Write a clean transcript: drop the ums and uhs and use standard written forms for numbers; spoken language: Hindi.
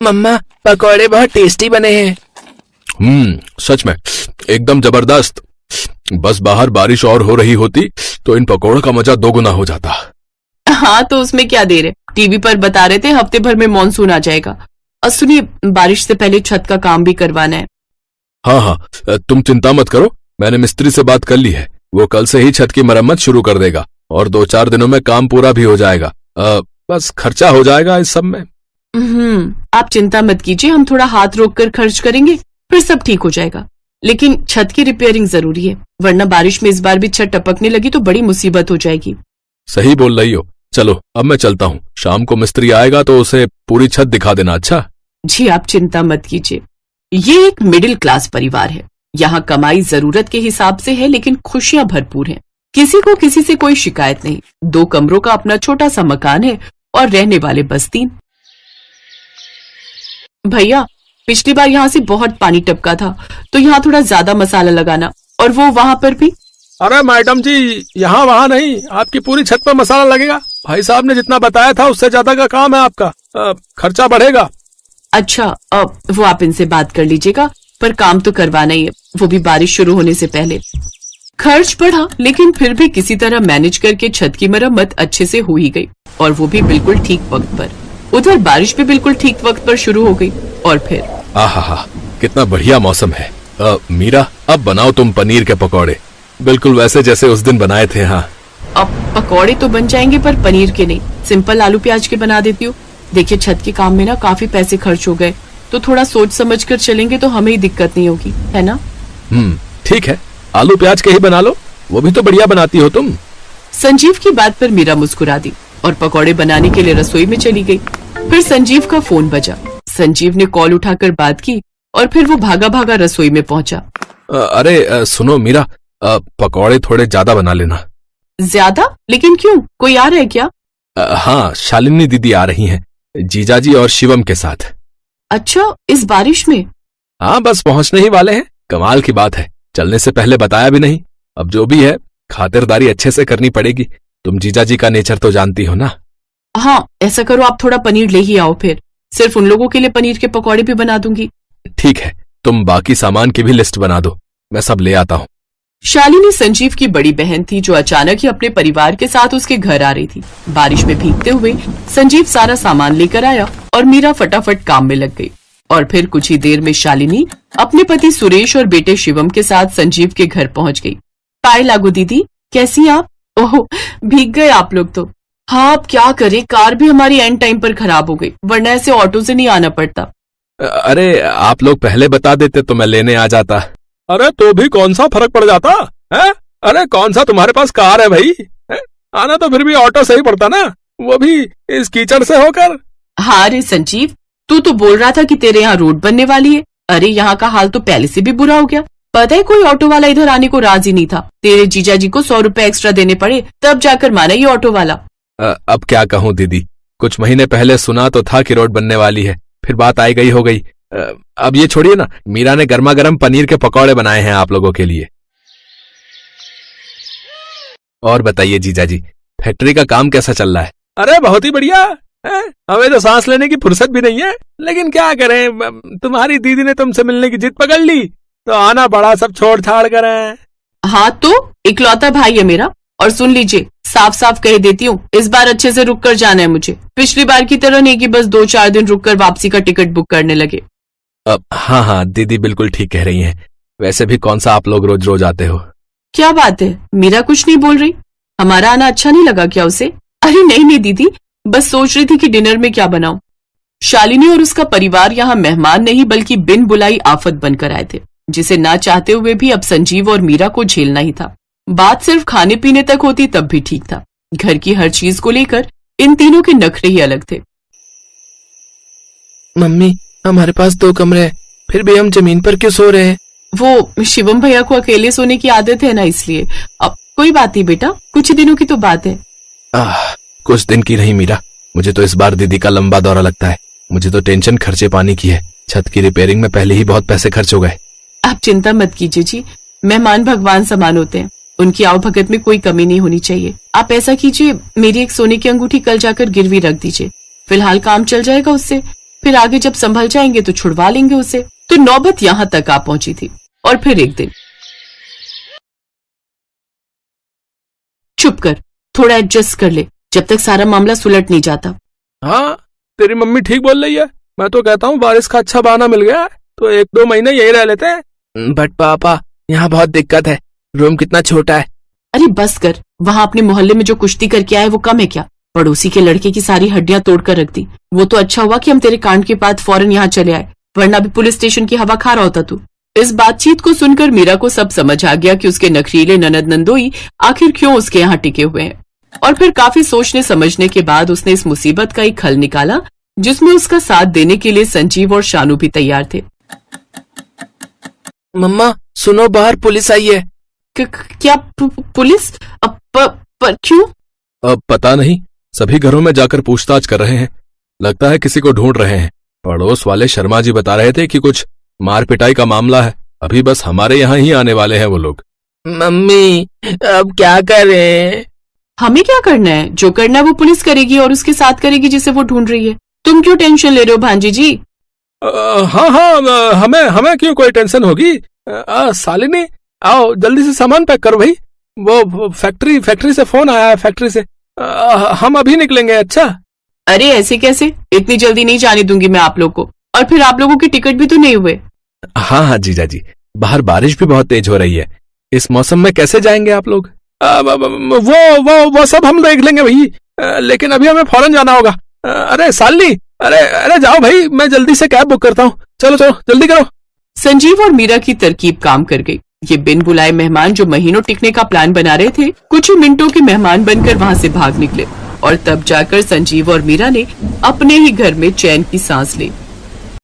मम्मा पकौड़े बहुत टेस्टी बने हैं। सच में एकदम जबरदस्त। बस बाहर बारिश और हो रही होती तो इन पकौड़ों का मजा दोगुना हो जाता। हाँ तो उसमें क्या देर है, टीवी पर बता रहे थे हफ्ते भर में मॉनसून आ जाएगा। और सुनिए, बारिश से पहले छत का काम भी करवाना है। हाँ, तुम चिंता मत करो, मैंने मिस्त्री से बात कर ली है। वो कल से ही छत की मरम्मत शुरू कर देगा और 2-4 दिनों में काम पूरा भी हो जाएगा। बस खर्चा हो जाएगा इस सब में। आप चिंता मत कीजिए, हम थोड़ा हाथ रोक कर खर्च करेंगे, फिर सब ठीक हो जाएगा। लेकिन छत की रिपेयरिंग जरूरी है, वरना बारिश में इस बार भी छत टपकने लगी तो बड़ी मुसीबत हो जाएगी। सही बोल रही हो। चलो अब मैं चलता हूँ, शाम को मिस्त्री आएगा तो उसे पूरी छत दिखा देना। अच्छा जी, आप चिंता मत कीजिए। ये एक मिडिल क्लास परिवार है। यहाँ कमाई जरूरत के हिसाब से है, लेकिन खुशियां भरपूर हैं। किसी को किसी से कोई शिकायत नहीं। 2 कमरों का अपना छोटा सा मकान है और रहने वाले बस 3। भैया, पिछली बार यहाँ से बहुत पानी टपका था, तो यहाँ थोड़ा ज्यादा मसाला लगाना, और वो वहाँ पर भी। अरे मैडम जी, यहाँ वहाँ नहीं, आपकी पूरी छत पर मसाला लगेगा। भाई साहब ने जितना बताया था उससे ज्यादा का काम है आपका, खर्चा बढ़ेगा। अच्छा, वो आप इनसे बात कर लीजिएगा, पर काम तो करवाना ही है, वो भी बारिश शुरू होने से पहले। खर्च बढ़ा, लेकिन फिर भी किसी तरह मैनेज करके छत की मरम्मत अच्छे से हो ही गई, और वो भी बिल्कुल ठीक वक्त पर। उधर बारिश भी बिल्कुल ठीक वक्त पर शुरू हो गई। और फिर आहा, कितना बढ़िया मौसम है। मीरा, अब बनाओ तुम पनीर के पकौड़े, बिल्कुल वैसे जैसे उस दिन बनाए थे। हाँ, अब पकौड़े तो बन जाएंगे, पर पनीर के नहीं, सिंपल आलू प्याज के बना देती हूँ। देखिए, छत के काम में ना काफी पैसे खर्च हो गए, तो थोड़ा सोच समझ कर चलेंगे तो हमें ही दिक्कत नहीं होगी, है ना? ठीक है, आलू प्याज के ही बना लो, वो भी तो बढ़िया बनाती हो तुम। संजीव की बात पर मीरा मुस्कुरा दी और पकौड़े बनाने के लिए रसोई में चली गई। फिर संजीव का फोन बजा। संजीव ने कॉल उठाकर बात की और फिर वो भागा भागा रसोई में पहुंचा। अरे सुनो मीरा, पकौड़े थोड़े ज्यादा बना लेना। ज्यादा? लेकिन क्यों, कोई आ रहा है क्या? हाँ, शालिनी दीदी आ रही हैं, जीजाजी और शिवम के साथ। अच्छा, इस बारिश में? हाँ, बस पहुंचने ही वाले हैं। कमाल की बात है, चलने से पहले बताया भी नहीं। अब जो भी है, खातिरदारी अच्छे से करनी पड़ेगी। तुम जीजाजी का नेचर तो जानती हो ना। हाँ, ऐसा करो, आप थोड़ा पनीर ले ही आओ, फिर सिर्फ उन लोगों के लिए पनीर के पकौड़े भी बना दूंगी। ठीक है, तुम बाकी सामान की भी लिस्ट बना दो, मैं सब ले आता हूँ। शालिनी संजीव की बड़ी बहन थी, जो अचानक ही अपने परिवार के साथ उसके घर आ रही थी। बारिश में भीगते हुए संजीव सारा सामान लेकर आया और मीरा फटाफट काम में लग गई। और फिर कुछ ही देर में शालिनी अपने पति सुरेश और बेटे शिवम के साथ संजीव के घर पहुंच गई। पाए लागू दीदी, कैसी आप? ओह, भीग गए आप लोग तो। हाँ, अब क्या करें, कार भी हमारी एंड टाइम पर खराब हो गई, वरना ऐसे ऑटो से नहीं आना पड़ता। अरे आप लोग पहले बता देते तो मैं लेने आ जाता। अरे तो भी कौन सा फर्क पड़ जाता है? अरे कौन सा तुम्हारे पास कार है भाई है? आना तो फिर भी ऑटो से ही पड़ता ना, वो भी इस कीचड़ से होकर। हाँ रे संजीव, तू तो बोल रहा था कि तेरे यहाँ रोड बनने वाली है। अरे यहाँ का हाल तो पहले से भी बुरा हो गया। पता है, कोई ऑटो वाला इधर आने को राजी नहीं था। तेरे जीजाजी को 100 रुपए एक्स्ट्रा देने पड़े, तब जाकर माना ये ऑटो वाला। अब क्या कहूँ दीदी, कुछ महीने पहले सुना तो था कि रोड बनने वाली है, फिर बात आई गई हो गई। अब ये छोड़िए ना, मीरा ने गर्मा गर्म पनीर के पकौड़े बनाए हैं आप लोगों के लिए। और बताइए जीजाजी, फैक्ट्री का काम कैसा चल रहा है? अरे बहुत ही बढ़िया है, हमें तो सांस लेने की फुर्सत भी नहीं है, लेकिन क्या करें, तुम्हारी दीदी ने तुमसे मिलने की जिद पकड़ ली तो आना पड़ा, सब छोड़ छाड़ कर। हाँ, तो इकलौता भाई है मेरा। और सुन लीजिए, साफ साफ कह देती हूँ, इस बार अच्छे से रुक कर जाना है मुझे। पिछली बार की तरह नहीं कि बस 2-4 दिन रुक कर वापसी का टिकट बुक करने लगे। हाँ, दीदी बिल्कुल ठीक कह रही हैं। वैसे भी कौन सा आप लोग रोज रोज आते हो? क्या बात है, मीरा कुछ नहीं बोल रही? हमारा आना अच्छा नहीं लगा क्या उसे? अरे नहीं दीदी, बस सोच रही थी कि डिनर में क्या बनाऊं। शालिनी और उसका परिवार यहाँ मेहमान नहीं बल्कि बिन बुलाई आफत बनकर आए थे, जिसे ना चाहते हुए भी अब संजीव और मीरा को झेलना ही था। बात सिर्फ खाने पीने तक होती तब भी ठीक था, घर की हर चीज को लेकर इन तीनों के नखरे ही अलग थे। मम्मी, हमारे पास 2 कमरे हैं, फिर भी हम जमीन पर क्यों सो रहे हैं? वो शिवम भैया को अकेले सोने की आदत है ना, इसलिए। अब कोई बात नहीं बेटा, कुछ ही दिनों की तो बात है। कुछ दिन की नहीं मीरा, मुझे तो इस बार दीदी का लंबा दौरा लगता है। मुझे तो टेंशन खर्चे पानी की है। छत की रिपेयरिंग में पहले ही बहुत पैसे खर्च हो गए। आप चिंता मत कीजिए जी, मेहमान भगवान समान होते हैं, उनकी आवभगत में कोई कमी नहीं होनी चाहिए। आप ऐसा कीजिए, मेरी एक सोने की अंगूठी कल जाकर गिरवी रख दीजिए, फिलहाल काम चल जाएगा उससे। फिर आगे जब संभल जाएंगे तो छुड़वा लेंगे उसे। तो नौबत यहाँ तक आ पहुंची थी। और फिर एक दिन, चुप कर, थोड़ा एडजस्ट कर ले जब तक सारा मामला सुलट नहीं जाता। हाँ, तेरी मम्मी ठीक बोल रही है। मैं तो कहता हूँ बारिश का अच्छा बहाना मिल गया है तो 1-2 महीने यही रह लेते हैं। बट पापा, यहाँ बहुत दिक्कत है। रूम कितना छोटा है। अरे बस कर, वहां अपने मोहल्ले में जो कुश्ती करके आए वो कम है क्या? पड़ोसी के लड़के की सारी हड्डियां तोड़ कर रख दी। वो तो अच्छा हुआ कि हम तेरे कांड के बाद फौरन यहाँ चले आए, वरना भी पुलिस स्टेशन की हवा खा रहा होता तू। इस बातचीत को सुनकर मीरा को सब समझ आ गया कि उसके नखरीले ननद नंदोई आखिर क्यों उसके यहाँ टिके हुए हैं। और फिर काफी सोचने समझने के बाद उसने इस मुसीबत का एक हल निकाला जिसमें उसका साथ देने के लिए संजीव और शानू भी तैयार थे। मम्मा सुनो, बाहर पुलिस आई है। क्या पुलिस? पर क्यों? अब पता नहीं, सभी घरों में जाकर पूछताछ कर रहे हैं। लगता है किसी को ढूंढ रहे हैं। पड़ोस वाले शर्मा जी बता रहे थे कि कुछ मार पिटाई का मामला है। अभी बस हमारे यहाँ ही आने वाले हैं वो लोग। मम्मी अब क्या करें? हमें क्या करना है? जो करना है वो पुलिस करेगी और उसके साथ करेगी जिसे वो ढूंढ रही है। तुम क्यों टेंशन ले रहे हो भांजी जी? हाँ हाँ, हमें क्यों कोई टेंशन होगी। शालिनी, आओ जल्दी से सामान पैक करो भाई। वो फैक्ट्री से फोन आया है, फैक्ट्री से। हम अभी निकलेंगे। अच्छा। अरे ऐसे कैसे? इतनी जल्दी नहीं जाने दूंगी मैं आप लोग को। और फिर आप लोगों की टिकट भी तो नहीं हुए। हाँ हाँ जीजा जी, बाहर बारिश भी बहुत तेज हो रही है। इस मौसम में कैसे जाएंगे आप लोग? वो सब हम देख लेंगे भाई, लेकिन अभी हमें फौरन जाना होगा। अरे शालिनी, अरे जाओ भाई, मैं जल्दी से कैब बुक करता हूँ। चलो जल्दी करो। संजीव और मीरा की तरकीब काम कर गई। ये बिन बुलाए मेहमान जो महीनों टिकने का प्लान बना रहे थे, कुछ ही मिनटों के मेहमान बनकर वहाँ से भाग निकले। और तब जाकर संजीव और मीरा ने अपने ही घर में चैन की सांस ली।